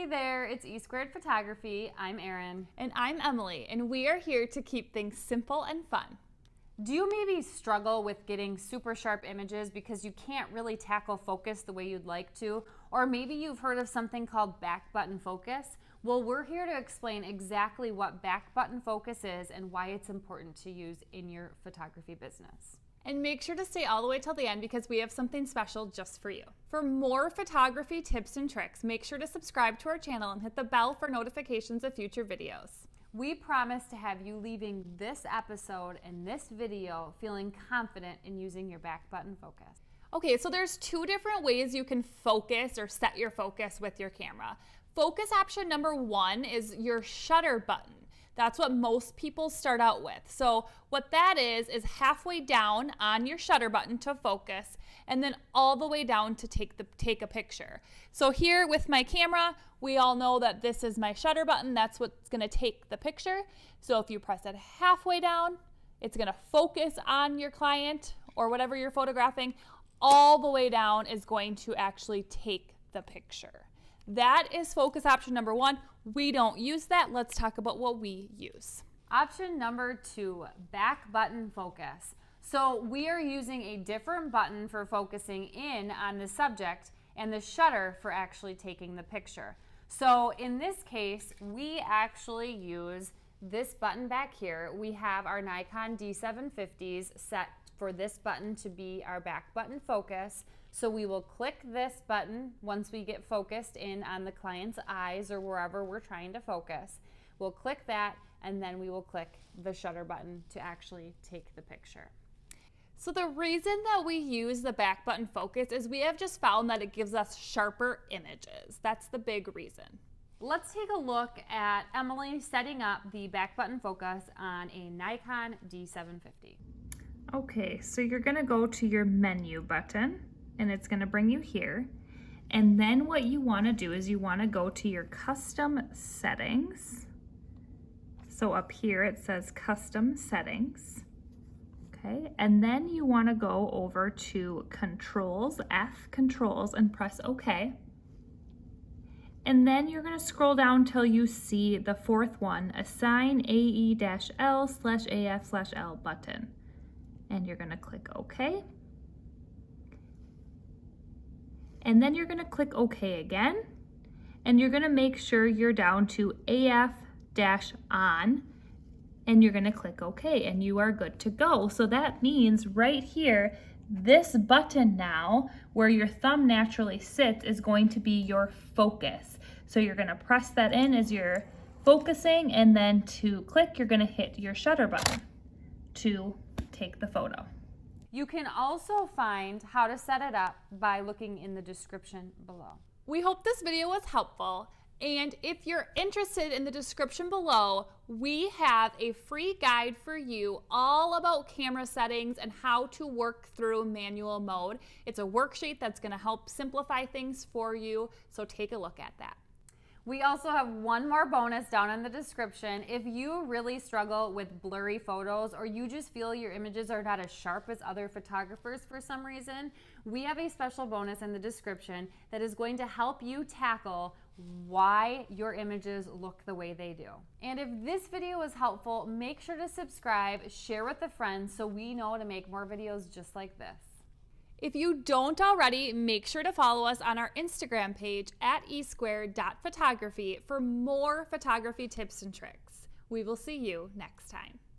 there, it's E Squared Photography. I'm Erin. And I'm Emily, and we are here to keep things simple and fun. Do you maybe struggle with getting super sharp images because you can't really tackle focus the way you'd like to? Or maybe you've heard of something called back button focus? Well, we're here to explain exactly what back button focus is and why it's important to use in your photography business. And make sure to stay all the way till the end because we have something special just for you. For more photography tips and tricks, make sure to subscribe to our channel and hit the bell for notifications of future videos. We promise to have you leaving this episode and this video feeling confident in using your back button focus. Okay, so there's two different ways you can focus or set your focus with your camera. Focus option number one is your shutter button. That's what most people start out with. So what that is halfway down on your shutter button to focus and then all the way down to take a picture. So here with my camera, we all know that this is my shutter button. That's what's gonna take the picture. So if you press it halfway down, it's gonna focus on your client or whatever you're photographing. All the way down is going to actually take the picture. That is focus option number one. We don't use that. Let's talk about what we use. Option number two, back button focus. So we are using a different button for focusing in on the subject and the shutter for actually taking the picture. So in this case, we actually use this button back here. We have our Nikon D750s set for this button to be our back button focus. So we will click this button once we get focused in on the client's eyes or wherever we're trying to focus. We'll click that and then we will click the shutter button to actually take the picture. So the reason that we use the back button focus is we have just found that it gives us sharper images. That's the big reason. Let's take a look at Emily setting up the back button focus on a Nikon D750. Okay, so you're gonna go to your menu button and it's gonna bring you here. And then what you wanna do is you wanna go to your custom settings. So up here it says custom settings. Okay, and then you wanna go over to controls, F controls, and press OK. And then you're gonna scroll down till you see the fourth one, assign AE-L/AF/L button. And you're gonna click OK. And then you're gonna click OK again. And you're gonna make sure you're down to AF-on. And you're gonna click OK and you are good to go. So that means right here, this button now, where your thumb naturally sits, is going to be your focus. So you're gonna press that in as you're focusing, and then to click, you're gonna hit your shutter button to take the photo. You can also find how to set it up by looking in the description below. We hope this video was helpful, and if you're interested, in the description below, we have a free guide for you all about camera settings and how to work through manual mode. It's a worksheet that's going to help simplify things for you, so take a look at that. We also have one more bonus down in the description. If you really struggle with blurry photos or you just feel your images are not as sharp as other photographers for some reason, we have a special bonus in the description that is going to help you tackle why your images look the way they do. And if this video was helpful, make sure to subscribe, share with a friend so we know to make more videos just like this. If you don't already, make sure to follow us on our Instagram page at esquared.photography for more photography tips and tricks. We will see you next time.